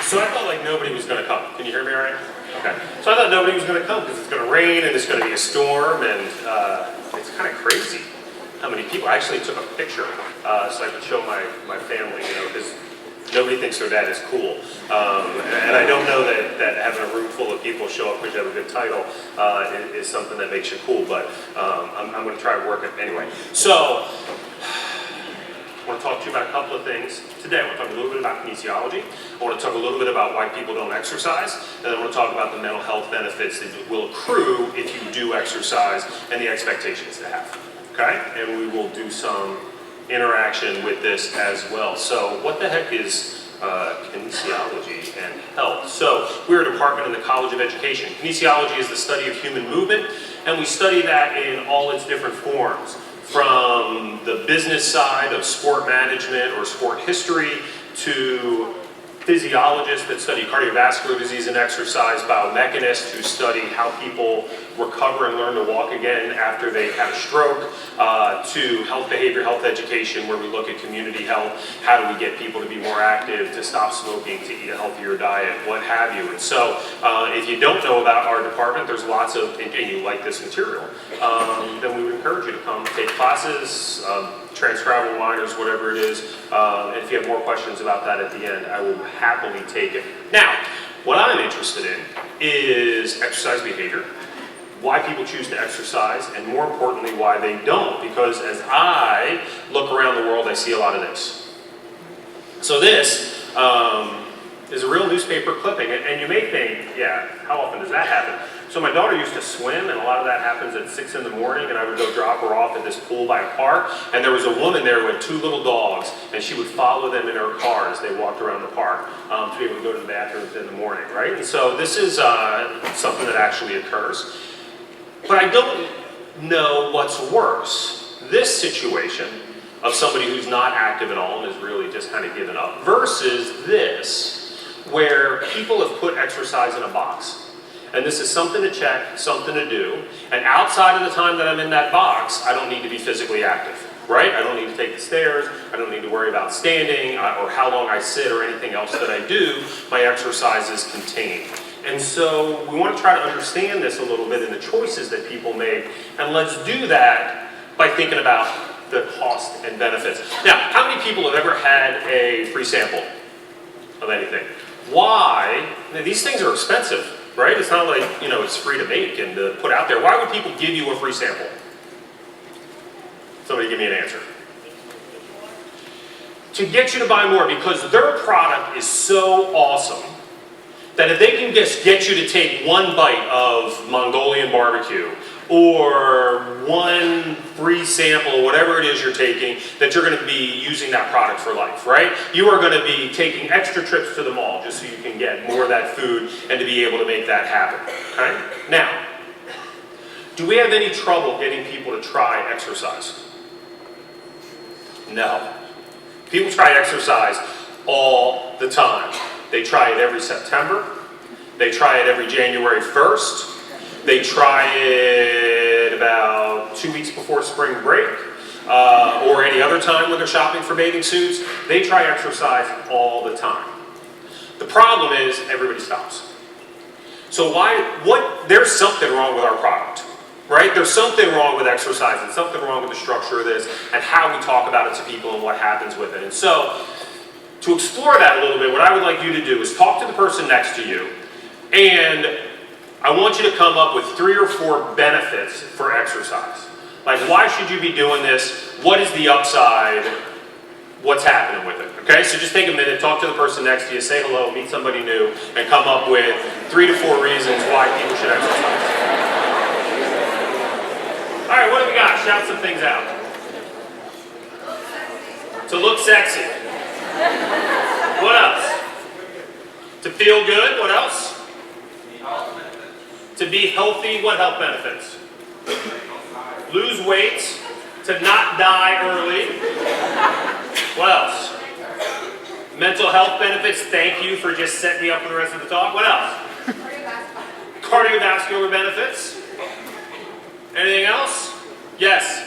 So I felt like nobody was going to come. Can you hear me all right? Okay. So I thought nobody was going to come because it's going to rain and it's going to be a storm, and it's kind of crazy how many people. I actually took a picture so I could show my family, you know, because nobody thinks their dad is cool. And I don't know that having a room full of people show up because you have a good title is something that makes you cool, but I'm going to try to work it anyway. So I want to talk to you about a couple of things today. I want to talk a little bit about kinesiology. I want to talk a little bit about why people don't exercise. And then I want to talk about the mental health benefits that will accrue if you do exercise and the expectations to have. Okay? And we will do some interaction with this as well. So what the heck is kinesiology and health? So we're a department in the College of Education. Kinesiology is the study of human movement, and we study that in all its different forms. From the business side of sport management or sport history to physiologists that study cardiovascular disease and exercise, biomechanists who study how people recover and learn to walk again after they have a stroke, to health behavior, health education, where we look at community health, how do we get people to be more active, to stop smoking, to eat a healthier diet, what have you. And so if you don't know about our department, there's lots of, and you like this material, then we would encourage you to come take classes, transcribal minors, whatever it is. And if you have more questions about that at the end, I will happily take it. Now, what I'm interested in is exercise behavior, why people choose to exercise, and more importantly, why they don't. Because as I look around the world, I see a lot of this. So this is a real newspaper clipping, and you may think, yeah, how often does that happen? So my daughter used to swim, and a lot of that happens at 6 in the morning, and I would go drop her off at this pool by a park, and there was a woman there with 2 little dogs, and she would follow them in her car as they walked around the park to be able to go to the bathrooms in the morning, right? And so this is something that actually occurs. But I don't know what's worse. This situation of somebody who's not active at all and is really just kind of given up, versus this, where people have put exercise in a box. And this is something to check, something to do, and outside of the time that I'm in that box, I don't need to be physically active, right? I don't need to take the stairs, I don't need to worry about standing, or how long I sit, or anything else that I do. My exercise is contained. And so we want to try to understand this a little bit in the choices that people make, and let's do that by thinking about the cost and benefits. Now, how many people have ever had a free sample of anything? Why? Now, these things are expensive. Right? It's not like, you know, it's free to make and to put out there. Why would people give you a free sample? Somebody give me an answer. To get you to buy more, because their product is so awesome that if they can just get you to take one bite of Mongolian barbecue or one free sample, whatever it is you're taking, that you're going to be using that product for life, right? You are going to be taking extra trips to the mall just so you can get more of that food and to be able to make that happen, okay? Now, do we have any trouble getting people to try exercise? No. People try exercise all the time. They try it every September. They try it every January 1st. They try it about 2 weeks before spring break, or any other time when they're shopping for bathing suits. They try exercise all the time. The problem is everybody stops. So there's something wrong with our product, right? There's something wrong with exercise and something wrong with the structure of this and how we talk about it to people and what happens with it. And so to explore that a little bit, what I would like you to do is talk to the person next to you, and I want you to come up with 3 or 4 benefits for exercise. Like, why should you be doing this? What is the upside? What's happening with it? Okay, so just take a minute, talk to the person next to you, say hello, meet somebody new, and come up with 3 to 4 reasons why people should exercise. All right, what do we got? Shout some things out. To look sexy. What else? To feel good. What else? To be healthy. What health benefits? Lose weight. To not die early. What else? Mental health benefits. Thank you for just setting me up for the rest of the talk. What else? Cardiovascular benefits. Anything else? Yes?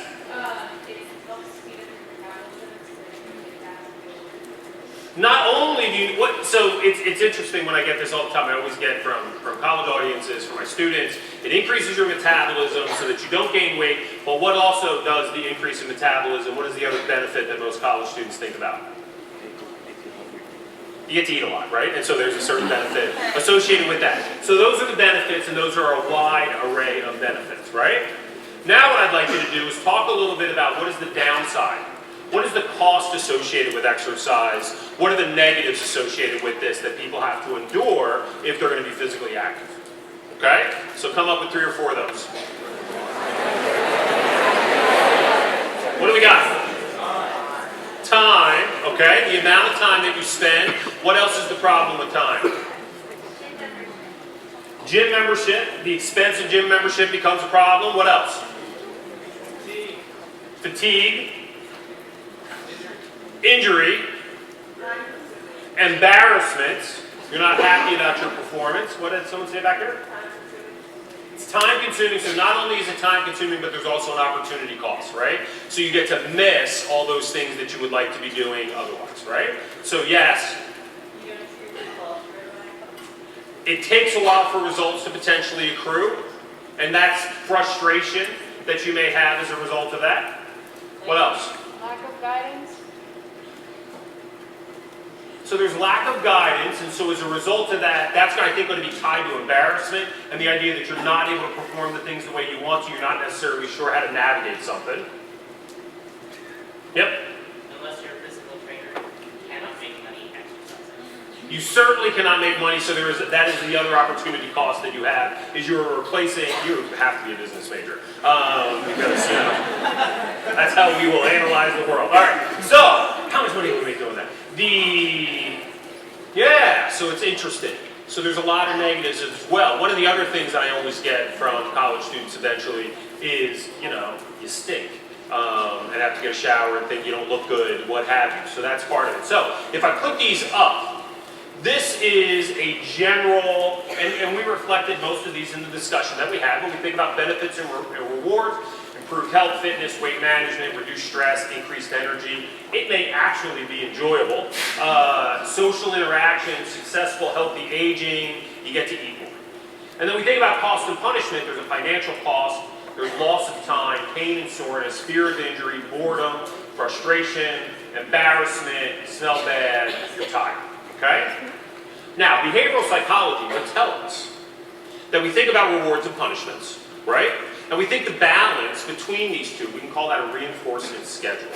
Not only do you, so it's interesting when I get this all the time. I always get from college audiences, from my students. It increases your metabolism so that you don't gain weight. But what also does the increase in metabolism? What is the other benefit that most college students think about? You get to eat a lot, right? And so there's a certain benefit associated with that. So those are the benefits, and those are a wide array of benefits, right? Now what I'd like you to do is talk a little bit about what is the downside. What is the cost associated with exercise? What are the negatives associated with this that people have to endure if they're going to be physically active? Okay? So come up with 3 or 4 of those. What do we got? Time, okay? The amount of time that you spend. What else is the problem with time? Gym membership. The expense of gym membership becomes a problem. What else? Fatigue. Injury. Embarrassment. You're not happy about your performance. What did someone say back there? It's time consuming, so not only is it time consuming, but there's also an opportunity cost, right? So you get to miss all those things that you would like to be doing otherwise, right? So yes, it takes a while for results to potentially accrue, and that's frustration that you may have as a result of that. What else? Lack of guidance. So there's lack of guidance, and so as a result of that, that's I think going to be tied to embarrassment and the idea that you're not able to perform the things the way you want to. You're not necessarily sure how to navigate something. Yep. Unless you're a physical trainer, you cannot make money exercising. You certainly cannot make money, so that is the other opportunity cost that you have, is you're replacing, you have to be a business major, because, that's how we will analyze the world. All right, so, how much money can we make doing that? So it's interesting. So there's a lot of negatives as well. One of the other things I always get from college students eventually is, you stink. And have to get a shower and think you don't look good, what have you. So that's part of it. So if I put these up, this is a general, and we reflected most of these in the discussion that we had when we think about benefits and rewards. Improved health, fitness, weight management, reduced stress, increased energy. It may actually be enjoyable. Social interaction, successful, healthy aging, you get to eat more. And then we think about cost and punishment. There's a financial cost, there's loss of time, pain and soreness, fear of injury, boredom, frustration, embarrassment, smell bad, you're tired. Okay? Now, behavioral psychology would tell us that we think about rewards and punishments, right? And we think the balance between these two, we can call that a reinforcement schedule.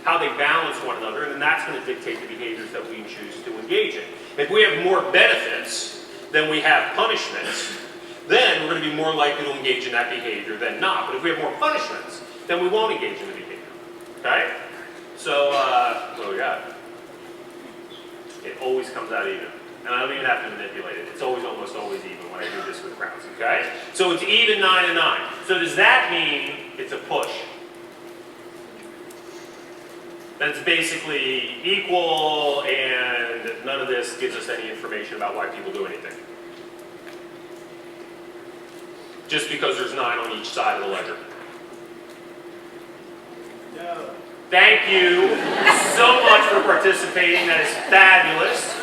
How they balance one another, and then that's going to dictate the behaviors that we choose to engage in. If we have more benefits than we have punishments, then we're going to be more likely to engage in that behavior than not. But if we have more punishments, then we won't engage in the behavior. Okay? So, what do we got? It always comes out even. And I don't even have to manipulate it. It's almost always even when I do this with crowds, okay? So it's even 9 and 9. So does that mean it's a push? That's basically equal, and none of this gives us any information about why people do anything. Just because there's 9 on each side of the ledger. No. Thank you so much for participating. That is fabulous.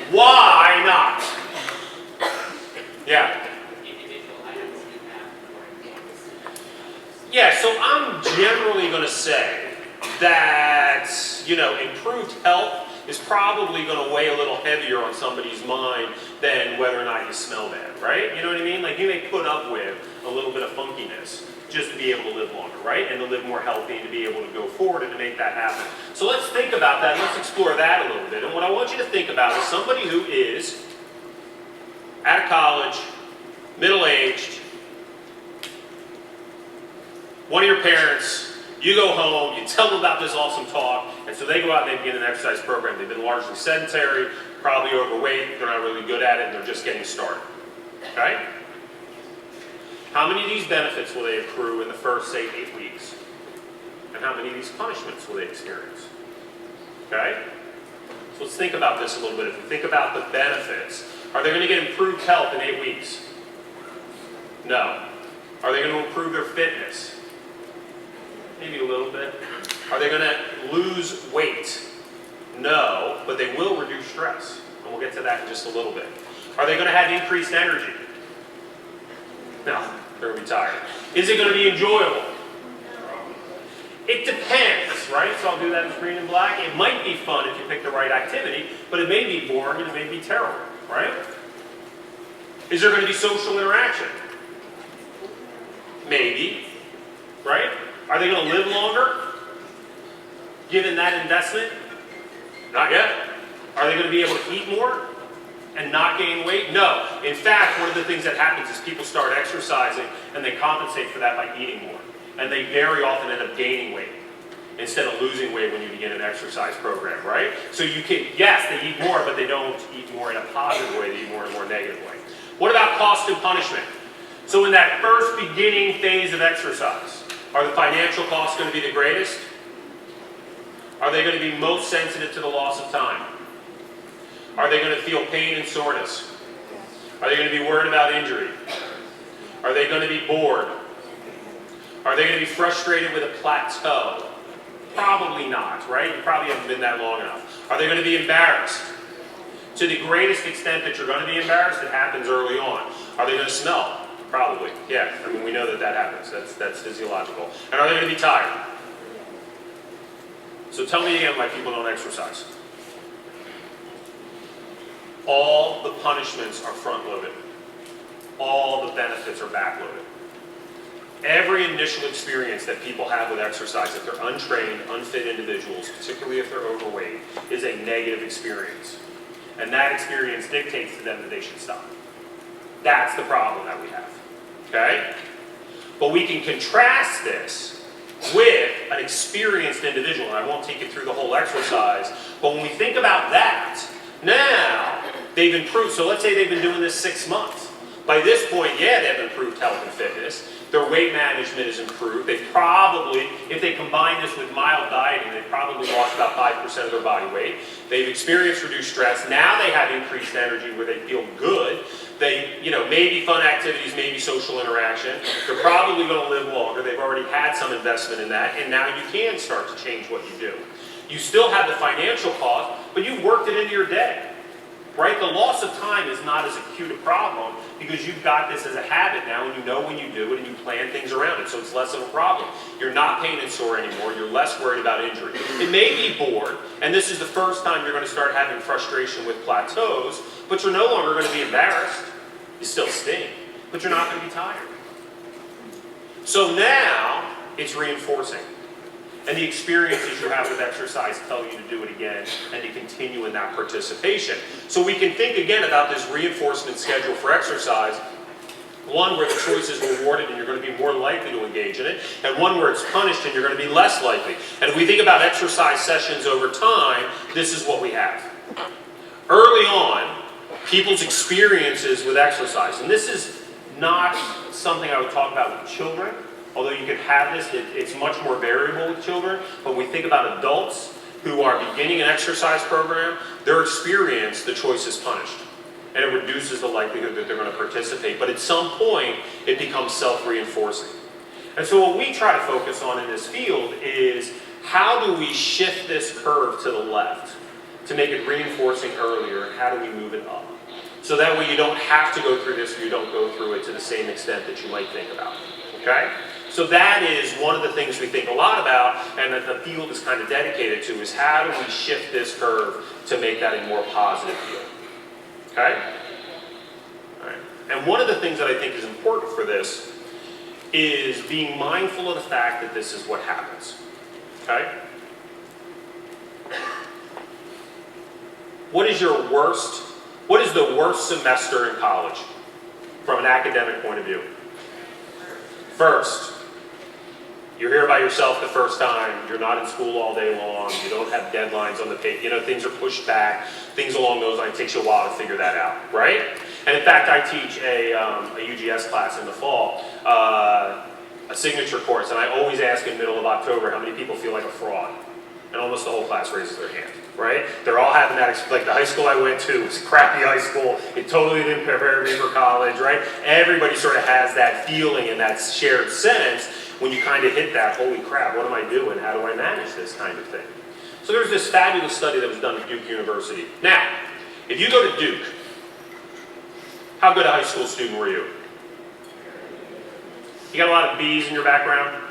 Why not? Yeah. Yeah, so I'm generally going to say that, improved health is probably going to weigh a little heavier on somebody's mind than whether or not you smell bad, right? You know what I mean? Like, you may put up with a little bit of funkiness just to be able to live longer, right? And to live more healthy and to be able to go forward and to make that happen. So let's think about that. Let's explore that a little bit. And what I want you to think about is somebody who is out of college, middle-aged, one of your parents, you go home, you tell them about this awesome talk, and so they go out and they begin an exercise program. They've been largely sedentary, probably overweight, they're not really good at it, and they're just getting started. Okay? How many of these benefits will they accrue in the first, say, 8 weeks? And how many of these punishments will they experience? Okay? So let's think about this a little bit. If we think about the benefits, are they going to get improved health in 8 weeks? No. Are they going to improve their fitness? Maybe a little bit. Are they going to lose weight? No, but they will reduce stress. And we'll get to that in just a little bit. Are they going to have increased energy? No, they're going to be tired. Is it going to be enjoyable? It depends, right? So I'll do that in green and black. It might be fun if you pick the right activity, but it may be boring and it may be terrible, right? Is there going to be social interaction? Maybe, right? Are they going to live longer, given that investment? Not yet. Are they going to be able to eat more and not gain weight? No. In fact, one of the things that happens is people start exercising and they compensate for that by eating more. And they very often end up gaining weight instead of losing weight when you begin an exercise program, right? So you can, yes, they eat more, but they don't eat more in a positive way, they eat more in a more negative way. What about cost and punishment? So in that first beginning phase of exercise, are the financial costs going to be the greatest? Are they going to be most sensitive to the loss of time? Are they going to feel pain and soreness? Are they going to be worried about injury? Are they going to be bored? Are they going to be frustrated with a plateau? Probably not, right? You probably haven't been that long enough. Are they going to be embarrassed? To the greatest extent that you're going to be embarrassed, it happens early on. Are they going to smell? Probably, yeah. I mean, we know that that happens. That's physiological. And are they going to be tired? So tell me again why people don't exercise. All the punishments are front-loaded. All the benefits are back-loaded. Every initial experience that people have with exercise, if they're untrained, unfit individuals, particularly if they're overweight, is a negative experience. And that experience dictates to them that they should stop. That's the problem that we have, okay? But we can contrast this with an experienced individual, and I won't take you through the whole exercise, but when we think about that, now they've improved. So let's say they've been doing this 6 months. By this point, yeah, they've improved health and fitness. Their weight management is improved. They've probably, if they combine this with mild dieting, they've probably lost about 5% of their body weight. They've experienced reduced stress. Now they have increased energy where they feel good. They, maybe fun activities, maybe social interaction. They're probably going to live longer. They've already had some investment in that, and now you can start to change what you do. You still have the financial cost, but you've worked it into your day. Right? The loss of time is not as acute a problem because you've got this as a habit now and you know when you do it and you plan things around it, so it's less of a problem. You're not pain and sore anymore. You're less worried about injury. It may be bored, and this is the first time you're going to start having frustration with plateaus, but you're no longer going to be embarrassed. You still stink, but you're not going to be tired. So now it's reinforcing. And the experiences you have with exercise tell you to do it again and to continue in that participation. So we can think again about this reinforcement schedule for exercise. One where the choice is rewarded and you're going to be more likely to engage in it, and one where it's punished and you're going to be less likely. And if we think about exercise sessions over time, this is what we have. Early on, people's experiences with exercise, and this is not something I would talk about with children, although you can have this, it's much more variable with children. But when we think about adults who are beginning an exercise program, their experience, the choice is punished. And it reduces the likelihood that they're going to participate. But at some point, it becomes self-reinforcing. And so what we try to focus on in this field is how do we shift this curve to the left to make it reinforcing earlier, and how do we move it up? So that way you don't have to go through this or you don't go through it to the same extent that you might think about. Okay? So that is one of the things we think a lot about, and that the field is kind of dedicated to, is how do we shift this curve to make that a more positive field. Okay? All right. And one of the things that I think is important for this is being mindful of the fact that this is what happens. Okay? What is the worst semester in college from an academic point of view? First. You're here by yourself the first time, you're not in school all day long, you don't have deadlines on the page, things are pushed back, things along those lines. It takes you a while to figure that out, right? And in fact, I teach a UGS class in the fall, a signature course, and I always ask in the middle of October how many people feel like a fraud. And almost the whole class raises their hand, right? They're all having that, like the high school I went to was a crappy high school, it totally didn't prepare me for college, right? Everybody sort of has that feeling and that shared sense when you kind of hit that, holy crap, what am I doing? How do I manage this kind of thing? So there's this fabulous study that was done at Duke University. Now, if you go to Duke, how good a high school student were you? You got a lot of B's in your background?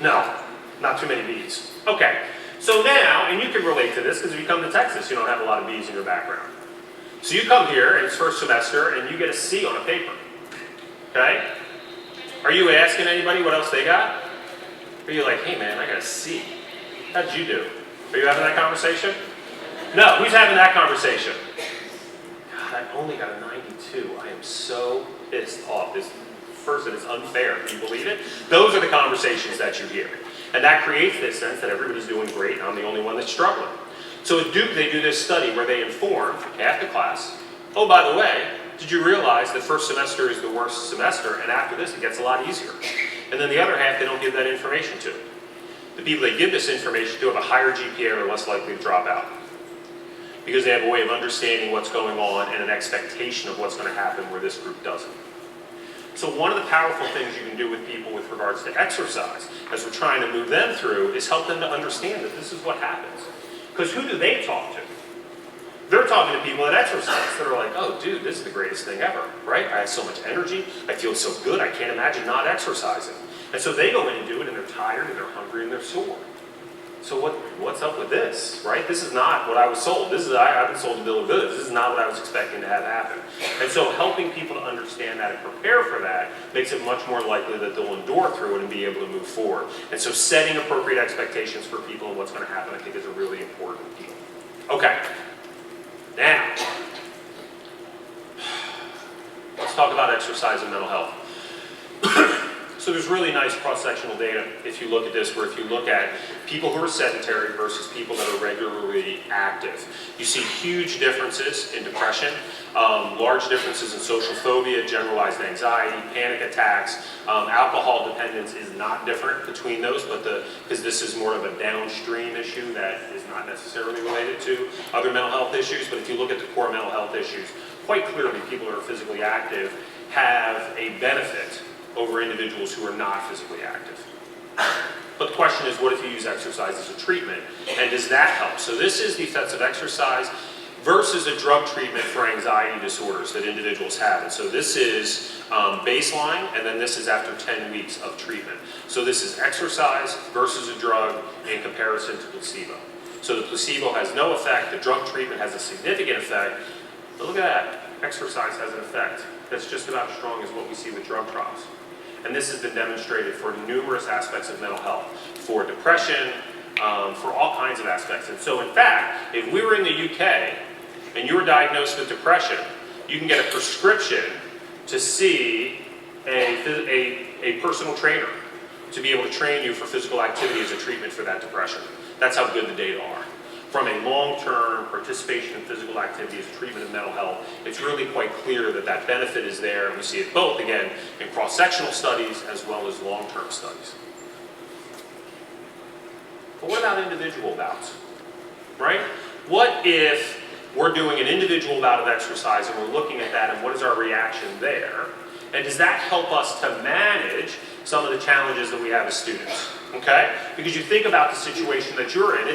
No, not too many B's. Okay, so now, and you can relate to this because if you come to Texas, you don't have a lot of B's in your background. So you come here, and it's first semester, and you get a C on a paper. Okay? Are you asking anybody what else they got? Or are you like, hey man, I got a C. How did you do? Are you having that conversation? No, who's having that conversation? God, I only got a 92. I am so pissed off. This person is unfair. Can you believe it? Those are the conversations that you hear. And that creates this sense that everybody's doing great and I'm the only one that's struggling. So at Duke, they do this study where they inform half the class, oh, by the way, did you realize that first semester is the worst semester and after this it gets a lot easier? And then the other half they don't give that information to. The people they give this information to have a higher GPA or are less likely to drop out. Because they have a way of understanding what's going on and an expectation of what's going to happen where this group doesn't. So one of the powerful things you can do with people with regards to exercise, as we're trying to move them through, is help them to understand that this is what happens. Because who do they talk to? They're talking to people that exercise that are like, oh dude, this is the greatest thing ever, right? I have so much energy, I feel so good, I can't imagine not exercising. And so they go in and do it and they're tired and they're hungry and they're sore. So what's up with this, right? This is not what I was sold. I've been sold a bill of goods. This is not what I was expecting to have happen. And so helping people to understand that and prepare for that makes it much more likely that they'll endure through it and be able to move forward. And so setting appropriate expectations for people and what's going to happen, I think, is a really important deal. Okay. Now, let's talk about exercise and mental health. So there's really nice cross-sectional data if you look at this, where if you look at people who are sedentary versus people that are regularly active, you see huge differences in depression, large differences in social phobia, generalized anxiety, panic attacks. Alcohol dependence is not different between those, but because this is more of a downstream issue that is not necessarily related to other mental health issues. But if you look at the core mental health issues, quite clearly people who are physically active have a benefit over individuals who are not physically active. But the question is, what if you use exercise as a treatment, and does that help? So this is the effects of exercise versus a drug treatment for anxiety disorders that individuals have. And so this is baseline, and then this is after 10 weeks of treatment. So this is exercise versus a drug in comparison to placebo. So the placebo has no effect, the drug treatment has a significant effect, but look at that, exercise has an effect that's just about as strong as what we see with drug trials. And this has been demonstrated for numerous aspects of mental health, for depression, for all kinds of aspects. And so in fact, if we were in the UK and you were diagnosed with depression, you can get a prescription to see a personal trainer to be able to train you for physical activity as a treatment for that depression. That's how good the data are. From a long-term participation in physical activity as a treatment of mental health, it's really quite clear that that benefit is there, and we see it both, again, in cross-sectional studies as well as long-term studies. But what about individual bouts, right? What if we're doing an individual bout of exercise and we're looking at that and what is our reaction there? And does that help us to manage some of the challenges that we have as students? Okay? Because you think about the situation that you're in,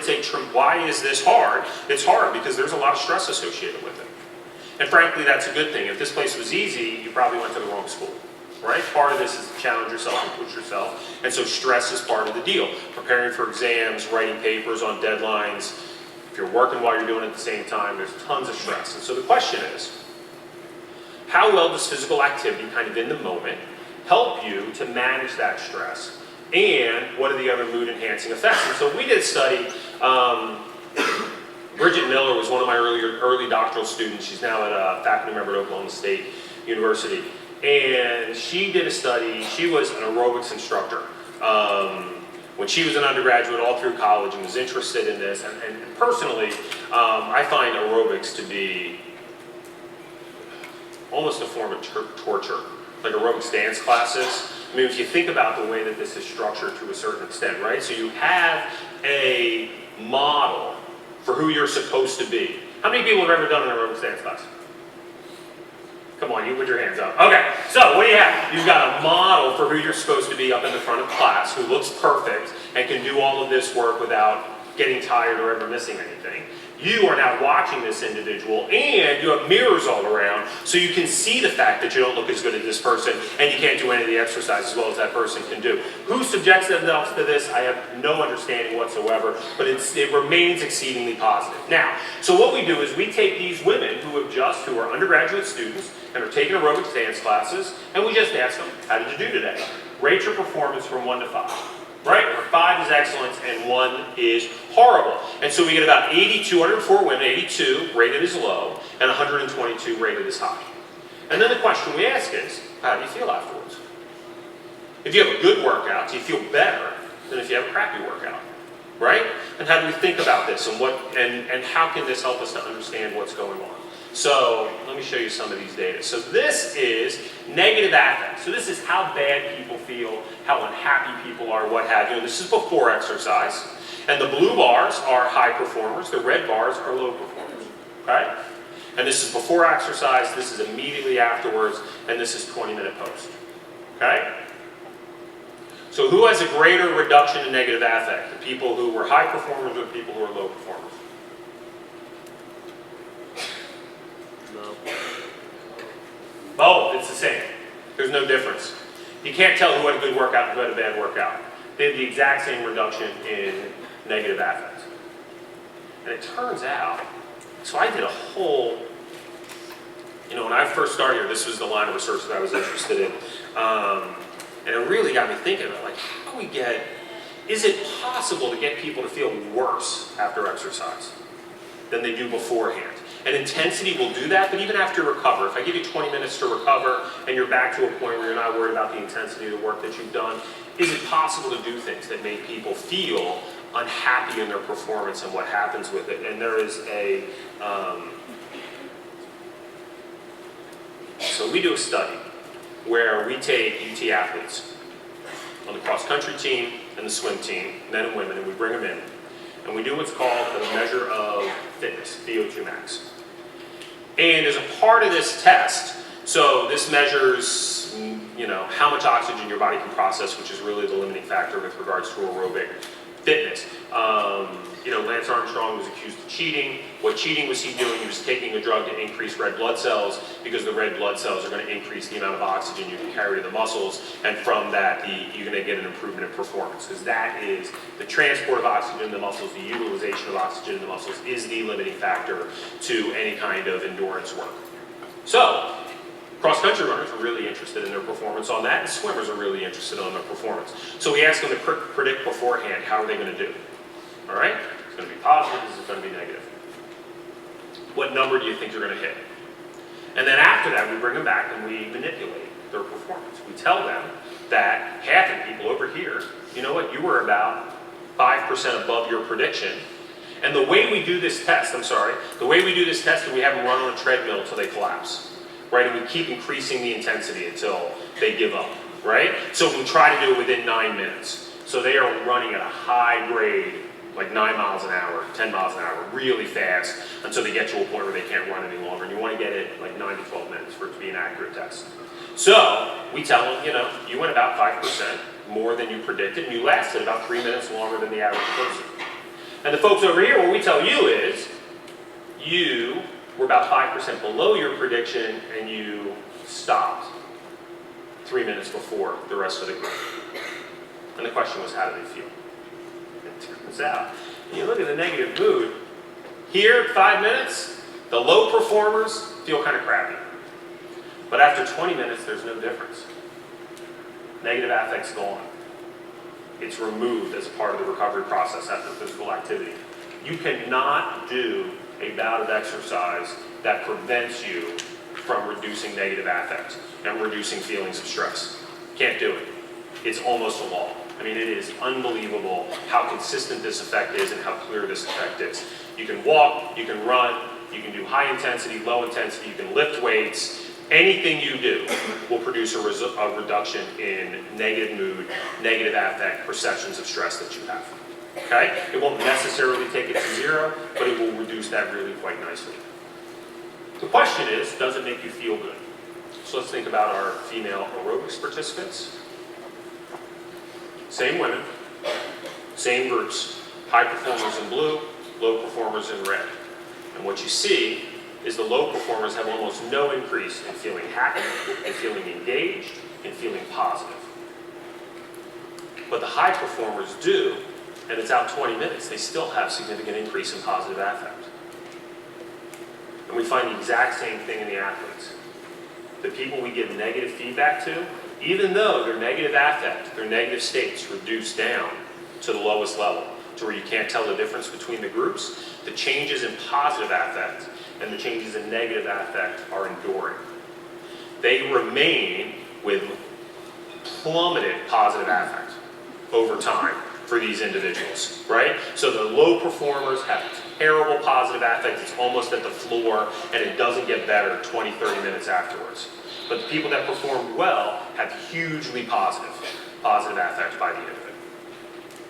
why is this hard? It's hard because there's a lot of stress associated with it. And frankly, that's a good thing. If this place was easy, you probably went to the wrong school, right? Part of this is to challenge yourself and push yourself. And so stress is part of the deal. Preparing for exams, writing papers on deadlines. If you're working while you're doing it at the same time, there's tons of stress. And so the question is, how well does physical activity kind of in the moment help you to manage that stress? And what are the other mood-enhancing effects? And so we did a study. Bridget Miller was one of my early doctoral students. She's now a faculty member at Oklahoma State University. And she did a study. She was an aerobics instructor when she was an undergraduate all through college and was interested in this. And personally, I find aerobics to be almost a form of torture, like aerobics dance classes. I mean, if you think about the way that this is structured to a certain extent, right? So you have a model for who you're supposed to be. How many people have ever done an aerobics dance class? Come on, you put your hands up. Okay, so what do you have? You've got a model for who you're supposed to be up in the front of class, who looks perfect and can do all of this work without getting tired or ever missing anything. You are now watching this individual, and you have mirrors all around, so you can see the fact that you don't look as good as this person, and you can't do any of the exercise as well as that person can do. Who subjects themselves to this? I have no understanding whatsoever, but it remains exceedingly positive. Now, so what we do is we take these women who are undergraduate students and are taking aerobics dance classes, and we just ask them, how did you do today? Rate your performance from 1 to 5. Right? Where 5 is excellence and 1 is horrible. And so we get about 204 women, 82 rated as low, and 122 rated as high. And then the question we ask is, how do you feel afterwards? If you have a good workout, do you feel better than if you have a crappy workout? Right? And how do we think about this, and how can this help us to understand what's going on? So let me show you some of these data. So this is negative affect. So this is how bad people feel, how unhappy people are, what have you. And this is before exercise. And the blue bars are high performers. The red bars are low performers. Okay? And this is before exercise. This is immediately afterwards. And this is 20-minute post. Okay? So who has a greater reduction in negative affect? The people who were high performers or the people who are low performers? Both, it's the same. There's no difference. You can't tell who had a good workout and who had a bad workout. They had the exact same reduction in negative affect. And it turns out, so I did a whole, when I first started here, this was the line of research that I was interested in. And it really got me thinking about, how do we is it possible to get people to feel worse after exercise than they do beforehand? And intensity will do that, but even after you recover, if I give you 20 minutes to recover and you're back to a point where you're not worried about the intensity of the work that you've done, is it possible to do things that make people feel unhappy in their performance and what happens with it? And there is so we do a study where we take UT athletes on the cross-country team and the swim team, men and women, and we bring them in. And we do what's called a measure of fitness, VO2 max. And as a part of this test, so this measures, how much oxygen your body can process, which is really the limiting factor with regards to aerobic fitness. Lance Armstrong was accused of cheating. What cheating was he doing? He was taking a drug to increase red blood cells, because the red blood cells are going to increase the amount of oxygen you can carry to the muscles, and from that you're going to get an improvement in performance, because that is the transport of oxygen in the muscles, the utilization of oxygen in the muscles is the limiting factor to any kind of endurance work. So, cross-country runners are really interested in their performance on that, and swimmers are really interested in their performance. So we ask them to predict beforehand, how are they going to do? All right? It's going to be positive, this is going to be negative. What number do you think you're going to hit? And then after that, we bring them back and we manipulate their performance. We tell them that half of people over here, you know what, you were about 5% above your prediction. And the way we do this test, is we have them run on a treadmill until they collapse. Right, and we keep increasing the intensity until they give up, right? So we try to do it within 9 minutes. So they are running at a high grade, like 9 miles an hour, 10 miles an hour, really fast, until they get to a point where they can't run any longer. And you want to get it like 9 to 12 minutes for it to be an accurate test. So we tell them, you went about 5% more than you predicted, and you lasted about 3 minutes longer than the average person. And the folks over here, what we tell you is, you were about 5% below your prediction, and you stopped 3 minutes before the rest of the group. And the question was, how do they feel? It turns out, when you look at the negative mood, here at 5 minutes, the low performers feel kind of crappy. But after 20 minutes, there's no difference. Negative affect's gone. It's removed as a part of the recovery process after physical activity. You cannot do a bout of exercise that prevents you from reducing negative affect and reducing feelings of stress. Can't do it. It's almost a law. I mean, it is unbelievable how consistent this effect is and how clear this effect is. You can walk, you can run, you can do high intensity, low intensity, you can lift weights. Anything you do will produce a reduction in negative mood, negative affect, perceptions of stress that you have. Okay? It won't necessarily take it to zero, but it will reduce that really quite nicely. The question is, does it make you feel good? So let's think about our female aerobics participants. Same women, same groups. High performers in blue, low performers in red. And what you see is the low performers have almost no increase in feeling happy, in feeling engaged, in feeling positive. But the high performers do, and it's out 20 minutes, they still have significant increase in positive affect. And we find the exact same thing in the athletes. The people we give negative feedback to, even though their negative affect, their negative states reduce down to the lowest level, to where you can't tell the difference between the groups, the changes in positive affect and the changes in negative affect are enduring. They remain with plummeted positive affect over time for these individuals, right? So the low performers have terrible positive affect, it's almost at the floor, and it doesn't get better 20, 30 minutes afterwards. But the people that performed well have hugely positive affect by the end of it,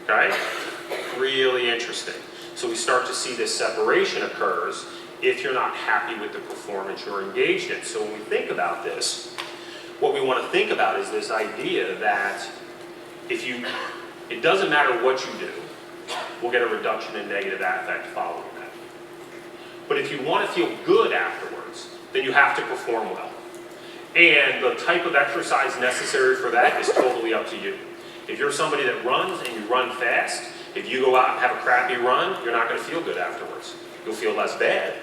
okay? Really interesting. So we start to see this separation occurs if you're not happy with the performance you're engaged in. So when we think about this, what we want to think about is this idea that it doesn't matter what you do, we'll get a reduction in negative affect following that. But if you want to feel good afterwards, then you have to perform well. And the type of exercise necessary for that is totally up to you. If you're somebody that runs and you run fast, if you go out and have a crappy run, you're not going to feel good afterwards. You'll feel less bad,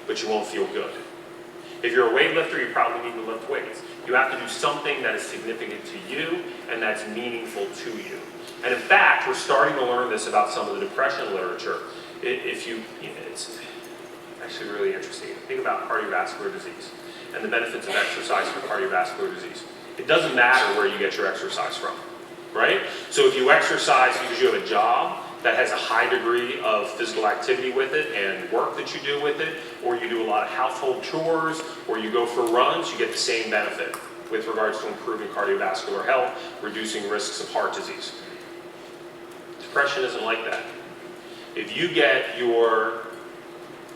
but you won't feel good. If you're a weightlifter, you probably need to lift weights. You have to do something that is significant to you and that's meaningful to you. And in fact, we're starting to learn this about some of the depression literature. It's actually really interesting. Think about cardiovascular disease and the benefits of exercise for cardiovascular disease. It doesn't matter where you get your exercise from, right? So if you exercise because you have a job that has a high degree of physical activity with it and work that you do with it, or you do a lot of household chores, or you go for runs, you get the same benefit with regards to improving cardiovascular health, reducing risks of heart disease. Depression isn't like that. If you get your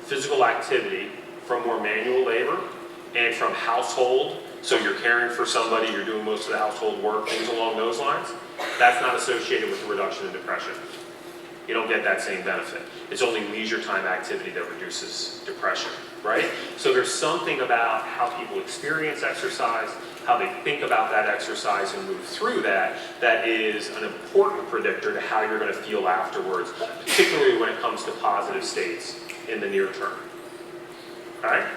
physical activity from more manual labor and from household, so you're caring for somebody, you're doing most of the household work, things along those lines, that's not associated with the reduction in depression. You don't get that same benefit. It's only leisure time activity that reduces depression, right? So there's something about how people experience exercise, how they think about that exercise and move through that, that is an important predictor to how you're going to feel afterwards, particularly when it comes to positive states in the near term. Okay?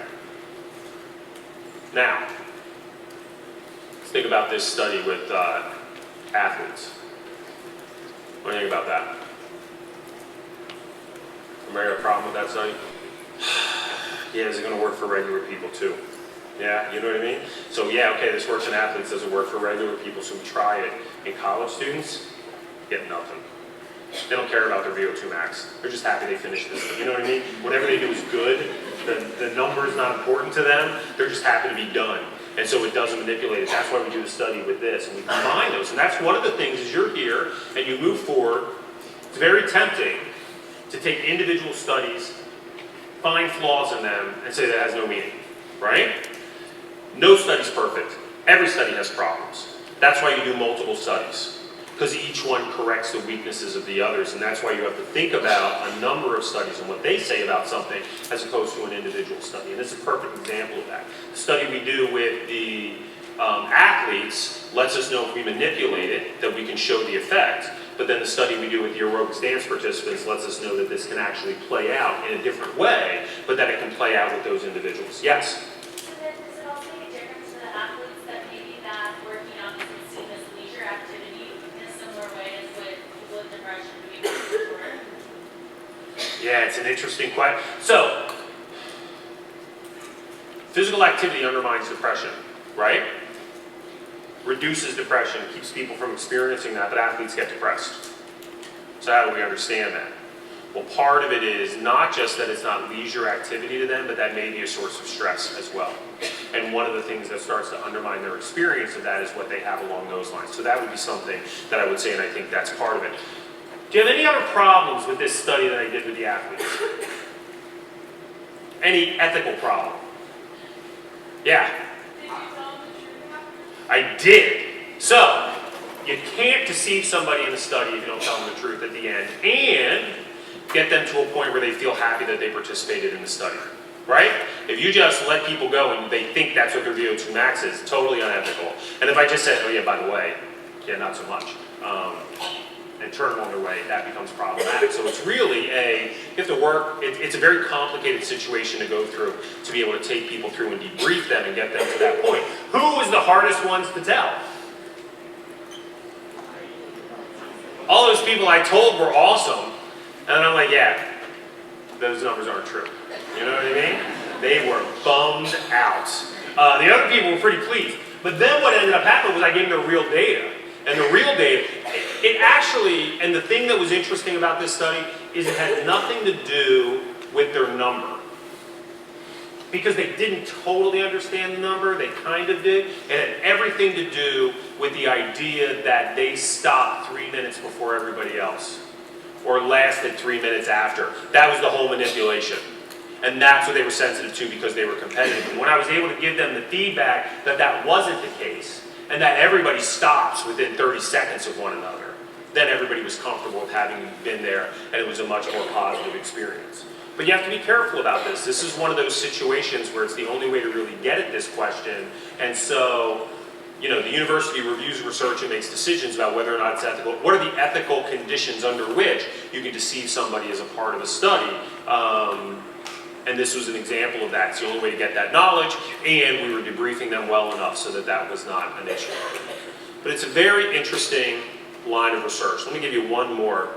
Now, let's think about this study with athletes. What do you think about that? Anybody got a problem with that study? Yeah, is it going to work for regular people too? Yeah, you know what I mean? So yeah, okay, this works in athletes, doesn't work for regular people, so we try it. In college students, get nothing. They don't care about their VO2 max. They're just happy they finished this. You know what I mean? Whatever they do is good. The number is not important to them. They're just happy to be done. And so it doesn't manipulate it. That's why we do the study with this. And we combine those. And that's one of the things is you're here and you move forward. It's very tempting to take individual studies, find flaws in them, and say that has no meaning, right? No study's perfect. Every study has problems. That's why you do multiple studies, because each one corrects the weaknesses of the others, and that's why you have to think about a number of studies and what they say about something as opposed to an individual study. And this is a perfect example of that. The study we do with the athletes lets us know if we manipulate it, that we can show the effect. But then the study we do with the aerobics dance participants lets us know that this can actually play out in a different way, but that it can play out with those individuals. Yes? So then does it also make a difference to the athletes that maybe that working out isn't seen as leisure activity in a similar way as with people with depression doing work? Yeah, it's an interesting question. So, physical activity undermines depression, right? Reduces depression, keeps people from experiencing that, but athletes get depressed. So how do we understand that? Well, part of it is not just that it's not leisure activity to them, but that may be a source of stress as well. And one of the things that starts to undermine their experience of that is what they have along those lines. So that would be something that I would say, and I think that's part of it. Do you have any other problems with this study that I did with the athletes? Any ethical problem? Yeah? I did. So, you can't deceive somebody in a study if you don't tell them the truth at the end, and get them to a point where they feel happy that they participated in the study, right? If you just let people go and they think that's what their VO2 max is, totally unethical. And if I just said, oh yeah, by the way, yeah, not so much, and turn them on their way, that becomes problematic. So it's really you have to work, it's a very complicated situation to go through to be able to take people through and debrief them and get them to that point. Who was the hardest ones to tell? All those people I told were awesome, and I'm like, yeah, those numbers aren't true. You know what I mean? They were bummed out. The other people were pretty pleased. But then what ended up happening was I gave them the real data. And the real data, it actually, and the thing that was interesting about this study is it had nothing to do with their number. Because they didn't totally understand the number, they kind of did. It had everything to do with the idea that they stopped 3 minutes before everybody else, or lasted 3 minutes after. That was the whole manipulation. And that's what they were sensitive to because they were competitive. And when I was able to give them the feedback that that wasn't the case, and that everybody stops within 30 seconds of one another, then everybody was comfortable with having been there, and it was a much more positive experience. But you have to be careful about this. This is one of those situations where it's the only way to really get at this question. And so, you know, the university reviews research and makes decisions about whether or not it's ethical. What are the ethical conditions under which you can deceive somebody as a part of a study? And this was an example of that. It's the only way to get that knowledge, and we were debriefing them well enough so that that was not an issue. But it's a very interesting line of research. Let me give you one more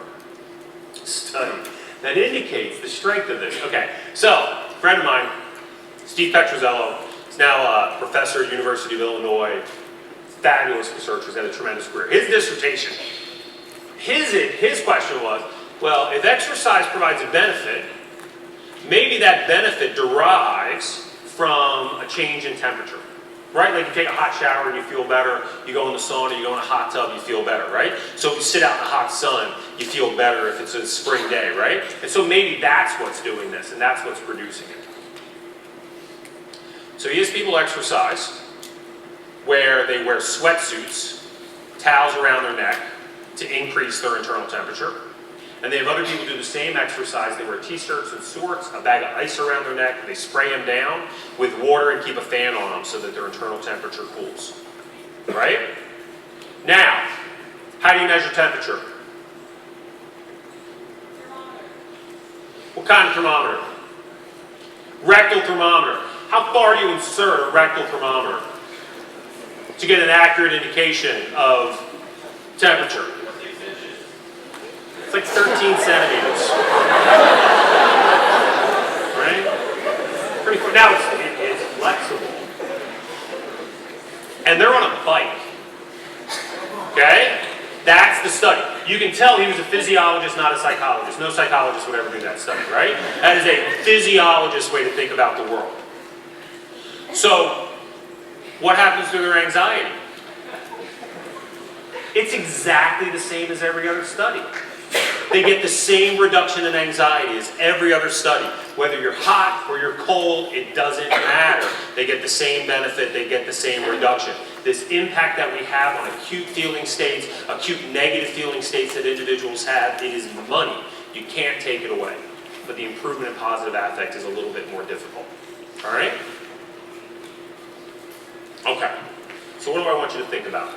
study that indicates the strength of this. Okay, so, a friend of mine, Steve Petrozello, is now a professor at University of Illinois, fabulous researcher, has had a tremendous career. His dissertation, his question was, well, if exercise provides a benefit, maybe that benefit derives from a change in temperature, right? Like you take a hot shower and you feel better, you go in the sauna, you go in a hot tub, you feel better, right? So if you sit out in the hot sun, you feel better if it's a spring day, right? And so maybe that's what's doing this, and that's what's producing it. So he has people exercise where they wear sweatsuits, towels around their neck to increase their internal temperature. And they have other people do the same exercise. They wear t-shirts and shorts, a bag of ice around their neck. They spray them down with water and keep a fan on them so that their internal temperature cools. Right? Now, how do you measure temperature? What kind of thermometer? Rectal thermometer. How far do you insert a rectal thermometer to get an accurate indication of temperature? It's like 13 centimeters. Right? Pretty cool. Now it's flexible. And they're on a bike. Okay? That's the study. You can tell he was a physiologist, not a psychologist. No psychologist would ever do that study, right? That is a physiologist way to think about the world. So, what happens to their anxiety? It's exactly the same as every other study. They get the same reduction in anxiety as every other study. Whether you're hot or you're cold, it doesn't matter. They get the same benefit, they get the same reduction. This impact that we have on acute feeling states, acute negative feeling states that individuals have, it is money. You can't take it away. But the improvement in positive affect is a little bit more difficult. All right? Okay. So what do I want you to think about?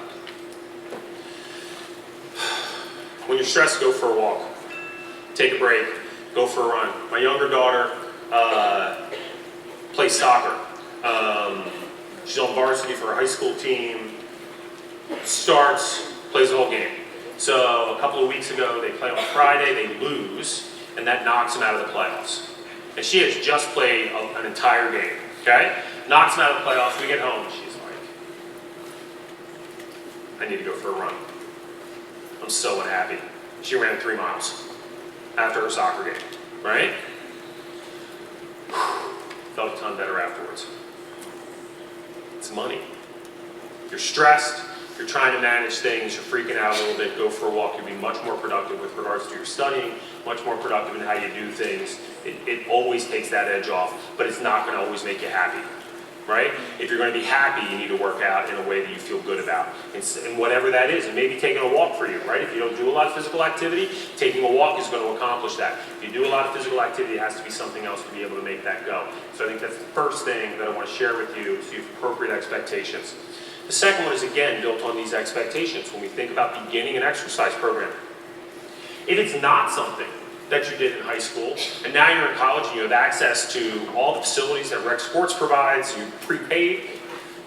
When you're stressed, go for a walk. Take a break. Go for a run. My younger daughter plays soccer. She's on varsity for a high school team. Starts, plays the whole game. So a couple of weeks ago, they play on Friday. They lose, and that knocks them out of the playoffs. And she has just played an entire game. Okay? Knocks them out of the playoffs. We get home. She's like, I need to go for a run. I'm so unhappy. She ran 3 miles after her soccer game, right? Felt a ton better afterwards. It's money. You're stressed, you're trying to manage things, you're freaking out a little bit, go for a walk. You'll be much more productive with regards to your studying, much more productive in how you do things. It always takes that edge off, but it's not going to always make you happy. right? If you're going to be happy, you need to work out in a way that you feel good about. And whatever that is, and maybe taking a walk for you, right? If you don't do a lot of physical activity, taking a walk is going to accomplish that. If you do a lot of physical activity, it has to be something else to be able to make that go. So I think that's the first thing that I want to share with you, so you have appropriate expectations. The second one is, again, built on these expectations. When we think about beginning an exercise program, if it's not something that you did in high school, and now you're in college and you have access to all the facilities that Rec Sports provides, you prepaid,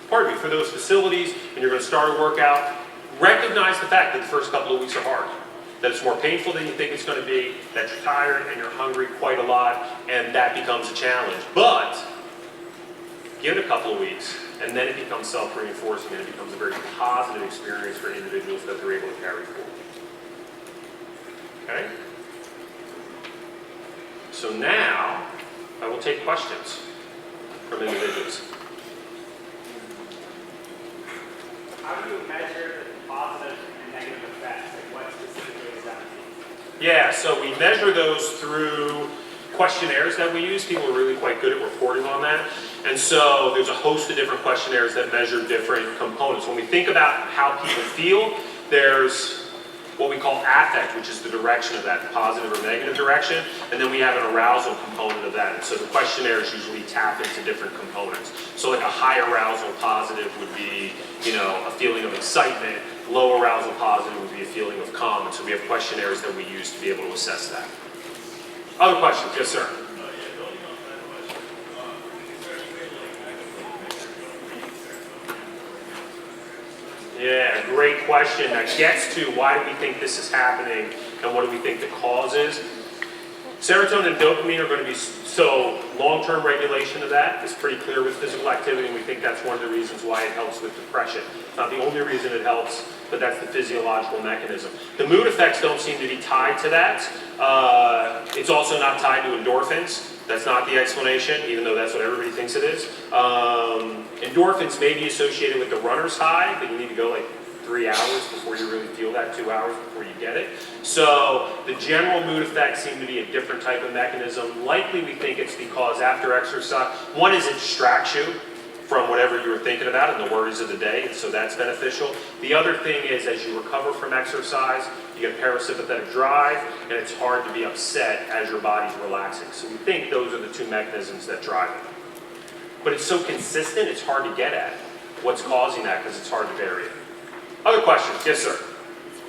for those facilities, and you're going to start a workout, recognize the fact that the first couple of weeks are hard, that it's more painful than you think it's going to be, that you're tired and you're hungry quite a lot, and that becomes a challenge. But give it a couple of weeks, and then it becomes self-reinforcing, and it becomes a very positive experience for individuals that they're able to carry forward. Okay? So now, I will take questions from individuals. How do you measure the positive and negative effects? Like what specifically does that mean? Yeah, so we measure those through questionnaires that we use. People are really quite good at reporting on that. And so there's a host of different questionnaires that measure different components. When we think about how people feel, there's what we call affect, which is the direction of that, the positive or negative direction, and then we have an arousal component of that. And so the questionnaires usually tap into different components. So like a high arousal positive would be, a feeling of excitement. Low arousal positive would be a feeling of calm. And so we have questionnaires that we use to be able to assess that. Other questions? Yes, sir. Yeah, great question. That gets to why do we think this is happening and what do we think the cause is. Serotonin and dopamine are going to be, so long-term regulation of that is pretty clear with physical activity, and we think that's one of the reasons why it helps with depression. It's not the only reason it helps, but that's the physiological mechanism. The mood effects don't seem to be tied to that. It's also not tied to endorphins. That's not the explanation, even though that's what everybody thinks it is. Endorphins may be associated with the runner's high, but you need to go like 3 hours before you really feel that, 2 hours before you get it. So the general mood effects seem to be a different type of mechanism. Likely we think it's because after exercise, one is it distracts you from whatever you were thinking about and the worries of the day, so that's beneficial. The other thing is as you recover from exercise, you get parasympathetic drive, and it's hard to be upset as your body's relaxing. So we think those are the two mechanisms that drive it. But it's so consistent, it's hard to get at what's causing that because it's hard to vary it. Other questions? Yes, sir.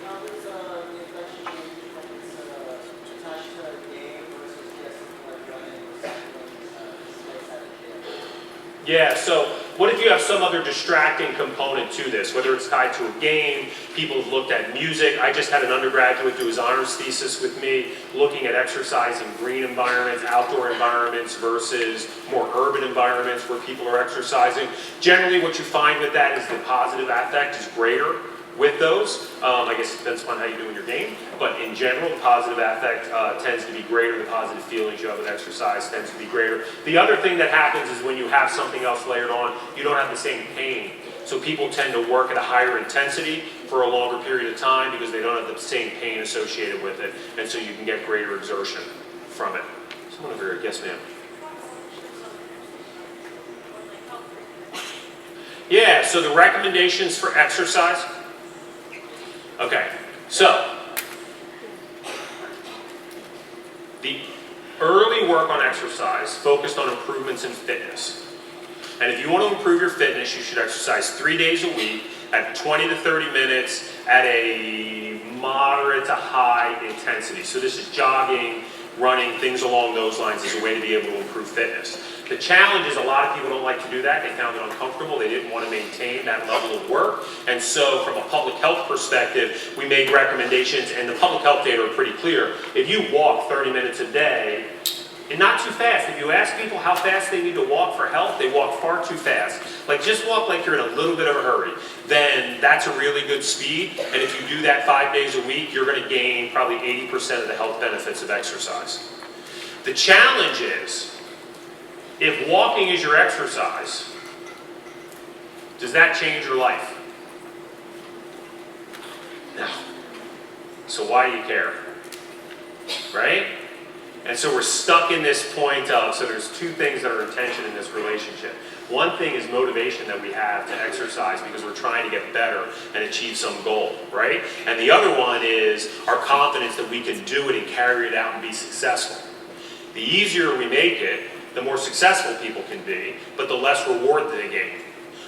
How does the effect change when it's attached to a game versus something like running or cycling, at a gym? Yeah, so what if you have some other distracting component to this, whether it's tied to a game, people have looked at music. I just had an undergraduate do his honors thesis with me, looking at exercise in green environments, outdoor environments versus more urban environments where people are exercising. Generally what you find with that is the positive affect is greater with those. I guess it depends on how you do in your game, but in general, the positive affect tends to be greater. The positive feelings you have with exercise tends to be greater. The other thing that happens is when you have something else layered on, you don't have the same pain. So people tend to work at a higher intensity for a longer period of time because they don't have the same pain associated with it, and so you can get greater exertion from it. Someone over here, yes ma'am. Yeah, so the recommendations for exercise. Okay, so the early work on exercise focused on improvements in fitness. And if you want to improve your fitness, you should exercise 3 days a week at 20 to 30 minutes at a moderate to high intensity. So this is jogging, running, things along those lines as a way to be able to improve fitness. The challenge is a lot of people don't like to do that. They found it uncomfortable. They didn't want to maintain that level of work. And so from a public health perspective, we made recommendations, and the public health data are pretty clear. If you walk 30 minutes a day, and not too fast. If you ask people how fast they need to walk for health, they walk far too fast. Like just walk like you're in a little bit of a hurry. Then that's a really good speed. And if you do that 5 days a week, you're going to gain probably 80% of the health benefits of exercise. The challenge is, if walking is your exercise, does that change your life? No. So why do you care? Right? And so we're stuck in this point of, so there's two things that are in tension in this relationship. One thing is motivation that we have to exercise because we're trying to get better and achieve some goal, right? And the other one is our confidence that we can do it and carry it out and be successful. The easier we make it, the more successful people can be, but the less reward they gain.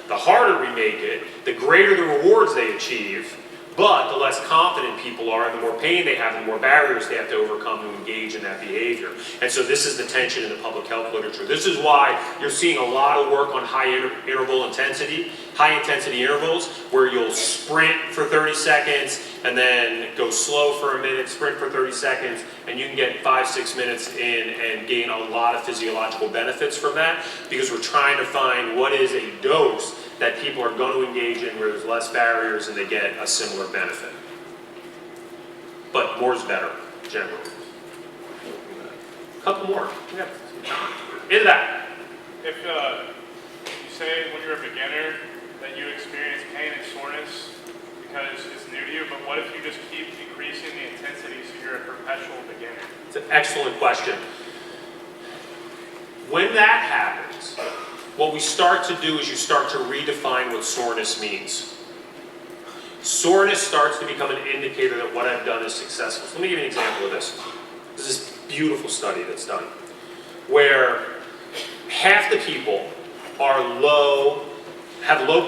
The harder we make it, the greater the rewards they achieve, but the less confident people are, and the more pain they have, the more barriers they have to overcome to engage in that behavior. And so this is the tension in the public health literature. This is why you're seeing a lot of work on high intensity intervals, where you'll sprint for 30 seconds, and then go slow for a minute, sprint for 30 seconds, and you can get 5-6 minutes in and gain a lot of physiological benefits from that, because we're trying to find what is a dose that people are going to engage in where there's less barriers and they get a similar benefit. But more is better, generally. A couple more. Yeah. Into that. If you say when you're a beginner that you experience pain and soreness because it's new to you, but what if you just keep increasing the intensity so you're a perpetual beginner? It's an excellent question. When that happens, what we start to do is you start to redefine what soreness means. Soreness starts to become an indicator that what I've done is successful. So let me give you an example of this. This is this beautiful study that's done, where half the people have low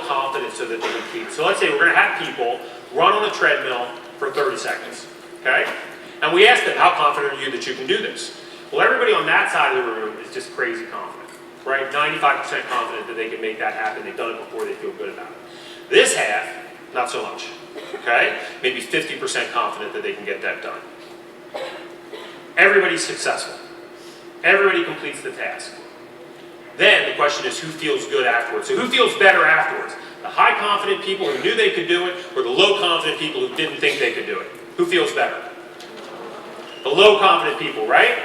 confidence so that they can keep. So let's say we're going to have people run on a treadmill for 30 seconds, okay? And we ask them, how confident are you that you can do this? Well, everybody on that side of the room is just crazy confident, right? 95% confident that they can make that happen. They've done it before, they feel good about it. This half, not so much, okay? Maybe 50% confident that they can get that done. Everybody's successful. Everybody completes the task. Then the question is, who feels good afterwards? So who feels better afterwards? The high confident people who knew they could do it, or the low confident people who didn't think they could do it? Who feels better? The low confident people, right?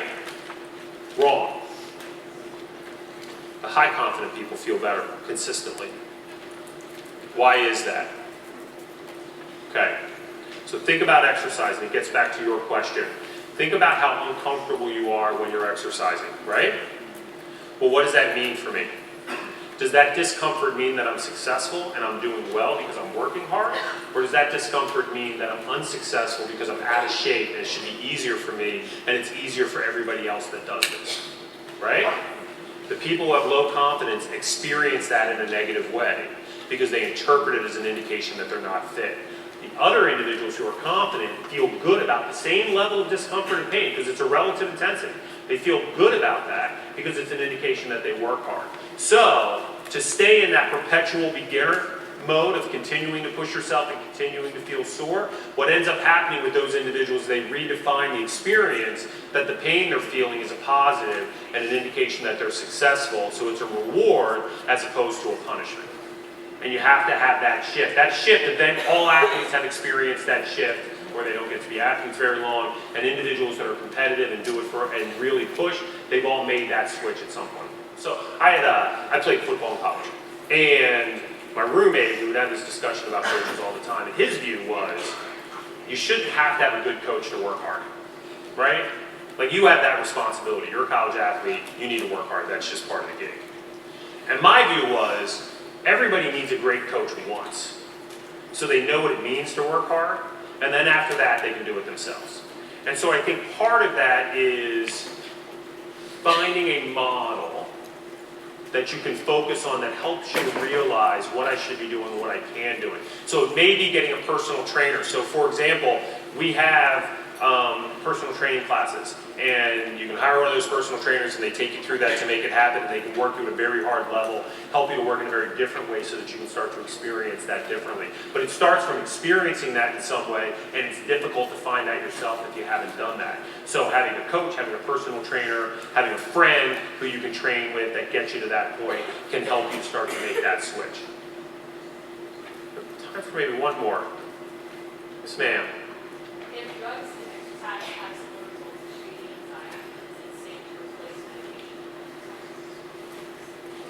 Wrong. The high confident people feel better consistently. Why is that? Okay, so think about exercising. It gets back to your question. Think about how uncomfortable you are when you're exercising, right? Well, what does that mean for me? Does that discomfort mean that I'm successful and I'm doing well because I'm working hard? Or does that discomfort mean that I'm unsuccessful because I'm out of shape and it should be easier for me and it's easier for everybody else that does this, right? The people who have low confidence experience that in a negative way because they interpret it as an indication that they're not fit. The other individuals who are confident feel good about the same level of discomfort and pain because it's a relative intensity. They feel good about that because it's an indication that they work hard. So, to stay in that perpetual beginner mode of continuing to push yourself and continuing to feel sore, what ends up happening with those individuals, they redefine the experience that the pain they're feeling is a positive and an indication that they're successful, so it's a reward as opposed to a punishment. And you have to have that shift. That shift, and then all athletes have experienced that shift where they don't get to be athletes very long, and individuals that are competitive and do it and really push, they've all made that switch at some point. So I played football in college, and my roommate, we would have this discussion about coaches all the time, and his view was, you shouldn't have to have a good coach to work hard, right? Like, you have that responsibility. You're a college athlete, you need to work hard, that's just part of the gig. And my view was, everybody needs a great coach once, so they know what it means to work hard, and then after that, they can do it themselves. And so I think part of that is finding a model that you can focus on that helps you realize what I should be doing and what I can do. So it may be getting a personal trainer. So for example, we have personal training classes, and you can hire one of those personal trainers and they take you through that to make it happen, and they can work you at a very hard level, help you to work in a very different way so that you can start to experience that differently. But it starts from experiencing that in some way, and it's difficult to find that yourself if you haven't done that. So having a coach, having a personal trainer, having a friend who you can train with that gets you to that point can help you start to make that switch. Time for maybe one more. Yes, ma'am. If drugs and exercise have similar results in treating anxiety, it's safe to replace medication.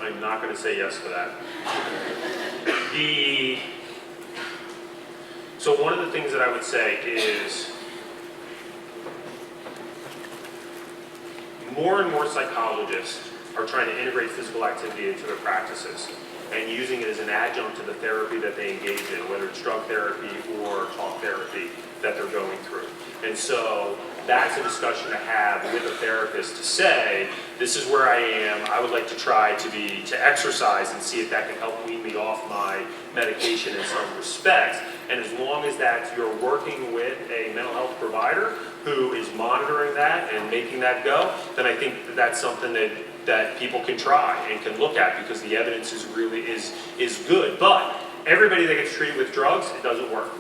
I'm not going to say yes to that. So one of the things that I would say is more and more psychologists are trying to integrate physical activity into their practices and using it as an adjunct to the therapy that they engage in, whether it's drug therapy or talk therapy that they're going through. And so that's a discussion to have with a therapist to say, this is where I am, I would like to try to exercise and see if that can help wean me off my medication in some respects. And as long as that you're working with a mental health provider who is monitoring that and making that go, then I think that that's something that people can try and can look at, because the evidence is really is good. But everybody that gets treated with drugs, it doesn't work.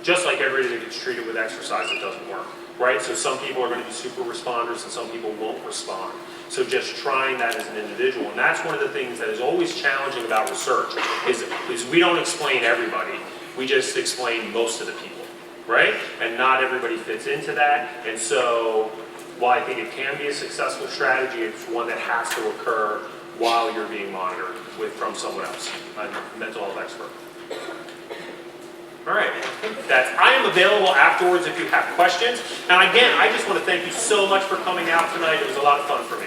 Just like everybody that gets treated with exercise, it doesn't work, right? So some people are going to be super responders and some people won't respond. So just trying that as an individual. And that's one of the things that is always challenging about research is we don't explain everybody. We just explain most of the people, right? And not everybody fits into that. And so while I think it can be a successful strategy, it's one that has to occur while you're being monitored from someone else, a mental health expert. All right, I am available afterwards if you have questions. And again, I just want to thank you so much for coming out tonight. It was a lot of fun for me.